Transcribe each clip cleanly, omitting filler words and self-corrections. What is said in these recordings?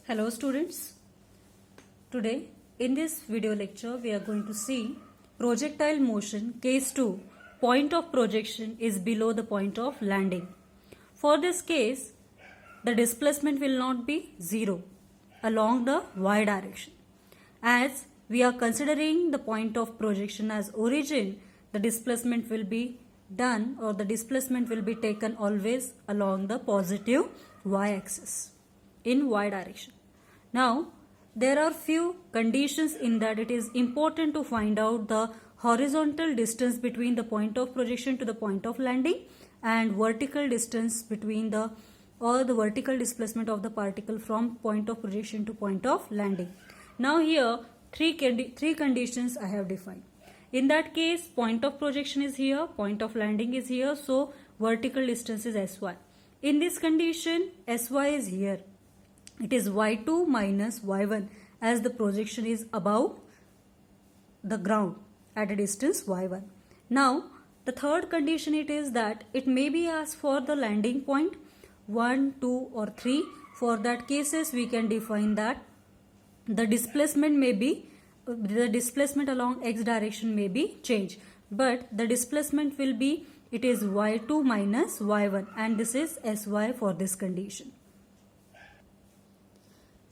Hello students. Today in this video lecture we are going to see projectile motion case 2. Point of projection is below the point of landing. For this case the displacement will not be 0 along the y direction. As we are considering the point of projection as origin, the displacement will be done or the displacement will be taken always along the positive y axis in y direction. Now there are few conditions in that it is important to find out the horizontal distance between the point of projection to the point of landing and vertical distance between the vertical displacement of the particle from point of projection to point of landing. Now here three conditions I have defined. In that case point of projection is here, point of landing is here, so vertical distance is sy. In this condition sy is here. It is y2 minus y1 as the projection is above the ground at a distance y1. Now the third condition it is that it may be asked for the landing point 1, 2 or 3. For that cases we can define that the displacement along x direction may be changed, but the displacement will be it is y2 minus y1 and this is sy for this condition.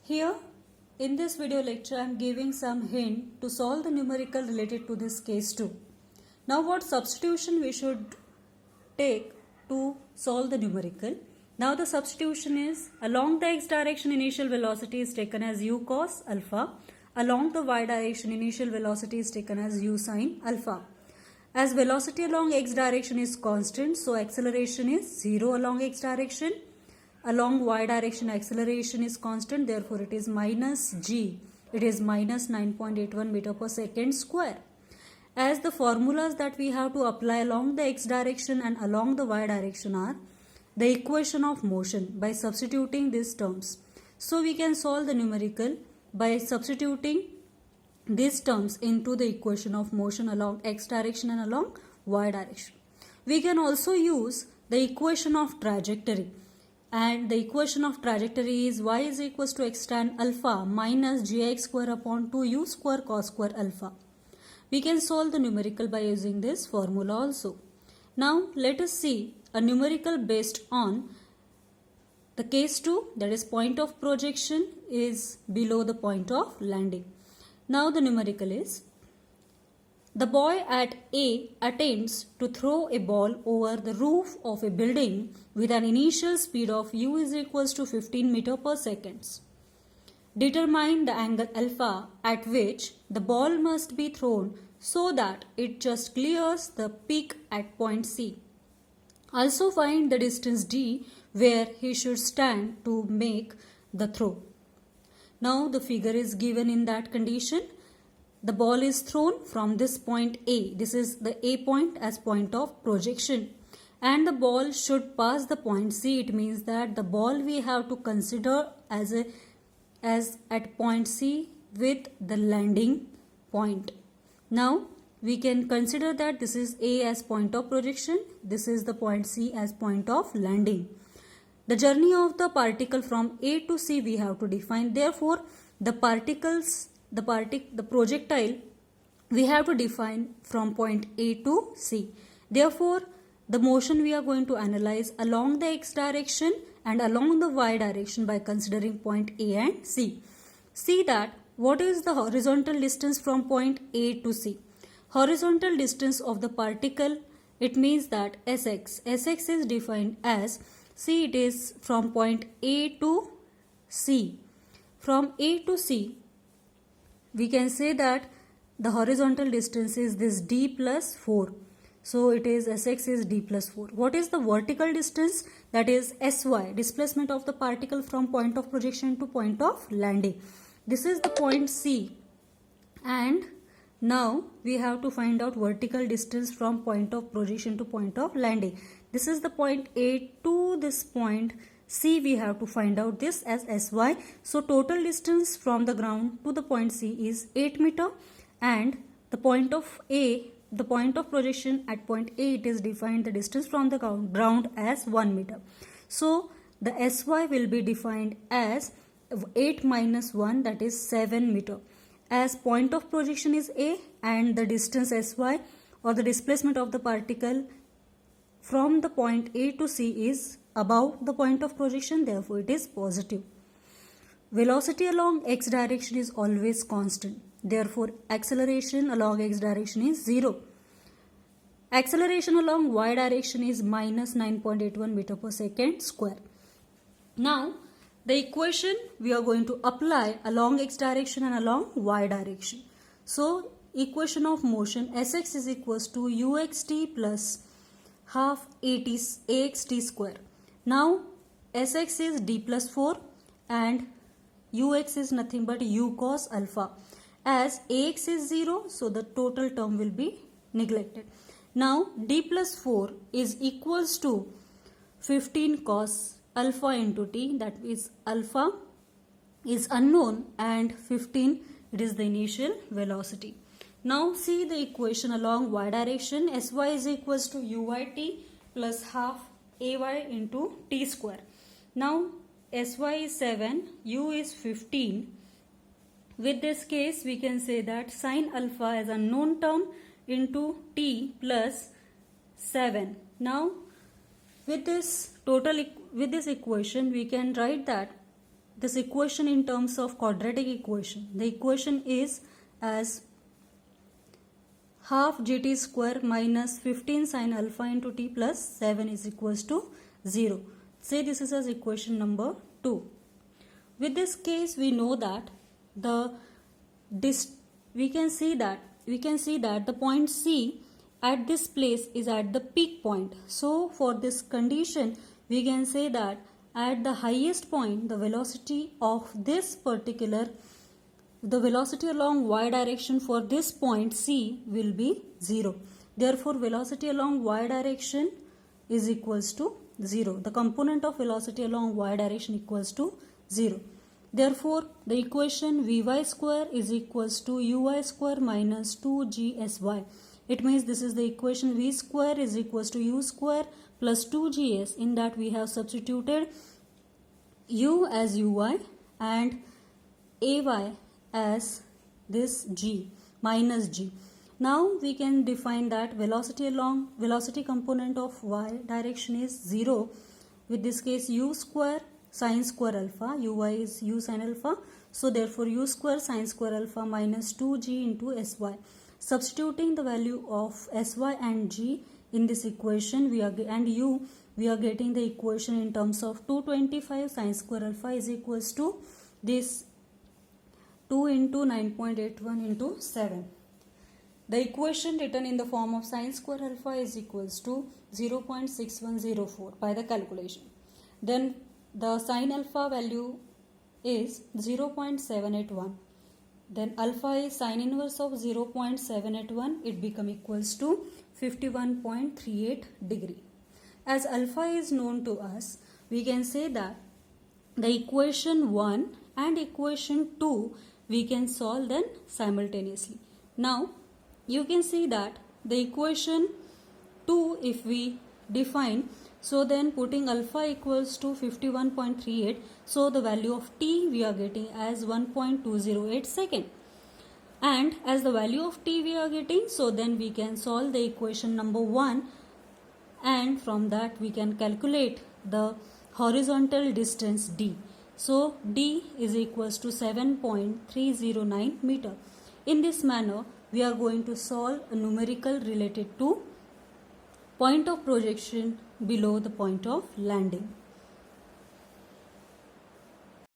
Here in this video lecture I am giving some hint to solve the numerical related to this case 2. Now what substitution we should take to solve the numerical? Now the substitution is along the x direction initial velocity is taken as u cos alpha. Along the y direction initial velocity is taken as u sin alpha. As velocity along x direction is constant, so acceleration is 0 along x direction. Along y direction acceleration is constant, therefore it is minus g. It is minus 9.81 meter per second square. As the formulas that we have to apply along the x direction and along the y direction are the equation of motion by substituting these terms. So we can solve the numerical by substituting these terms into the equation of motion along x direction and along y direction. We can also use the equation of trajectory, and the equation of trajectory is y is equals to x tan alpha minus gx square upon 2u square cos square alpha. We can solve the numerical by using this formula also. Now let us see a numerical based on the case 2, that is point of projection is below the point of landing. Now the numerical is the boy at A attempts to throw a ball over the roof of a building with an initial speed of u is equals to 15 meter per second. Determine the angle alpha at which the ball must be thrown so that it just clears the peak at point C. Also find the distance d where he should stand to make the throw. Now the figure is given in that condition. The ball is thrown from this point A. This is the A point as point of projection. And the ball should pass the point C. It means that the ball we have to consider as at point C with the landing point. Now we can consider that this is A as point of projection. This is the point C as point of landing. The journey of the particle from A to C we have to define. Therefore, the projectile we have to define from point A to C. Therefore, the motion we are going to analyze along the x direction and along the y direction by considering point A and C. See that what is the horizontal distance from point A to C. Horizontal distance of the particle, it means that Sx. Sx is defined as, see, it is from point A to C. From A to C, we can say that the horizontal distance is this d plus 4. So it is Sx is d plus 4. What is the vertical distance? That is Sy, displacement of the particle from point of projection to point of landing. This is the point C, and now we have to find out vertical distance from point of projection to point of landing. This is the point A to this point C. We have to find out this as Sy. So total distance from the ground to the point C is 8 meter, and the point of A, the point of projection at point A, it is defined the distance from the ground as 1 meter. So the Sy will be defined as 8 minus 1, that is 7 meter. As point of projection is A and the distance sy, or the displacement of the particle from the point A to C is above the point of projection, therefore it is positive. Velocity along x direction is always constant, therefore acceleration along x direction is 0. Acceleration along y direction is minus 9.81 meter per second square. Now the equation we are going to apply along x direction and along y direction. So equation of motion Sx is equals to uxt plus half axt square. Now Sx is d plus 4 and ux is nothing but u cos alpha. As ax is 0, so the total term will be neglected. Now d plus 4 is equals to 15 cos alpha into t, that is alpha is unknown and 15 it is the initial velocity. Now see the equation along y direction. Sy is equals to uyt plus half ay into t square. Now Sy is 7, u is 15. With this case we can say that sin alpha is a known term into t plus 7. Now with this equation we can write that this equation in terms of quadratic equation. The equation is as half gt square minus 15 sin alpha into t plus 7 is equals to 0. Say this is as equation number 2. With this case we know that we can see that the point C at this place is at the peak point. So for this condition we can say that at the highest point the velocity along y direction for this point C will be 0. Therefore velocity along y direction is equals to 0. The component of velocity along y direction equals to 0. Therefore the equation Vy square is equals to Uy square minus 2GSY. It means this is the equation V square is equals to U square plus 2GS. In that we have substituted U as Uy and Ay as this G minus G. Now we can define that velocity component of y direction is 0. With this case U square sin square alpha, Uy is U sin alpha. So therefore U square sin square alpha minus 2G into Sy. Substituting the value of Sy and G in this equation we are getting the equation in terms of 225 sin square alpha is equals to this 2 into 9.81 into 7. The equation written in the form of sin square alpha is equals to 0.6104 by the calculation. Then the sin alpha value is 0.781. Then alpha is sin inverse of 0.781. It become equals to 51.38 degree. As alpha is known to us, we can say that the equation 1 and equation 2 we can solve then simultaneously. Now you can see that the equation 2 if we define, so then putting alpha equals to 51.38, so the value of t we are getting as 1.208 second. And as the value of t we are getting, so then we can solve the equation number 1 and from that we can calculate the horizontal distance d. So d is equals to 7.309 meter. In this manner we are going to solve a numerical related to point of projection below the point of landing.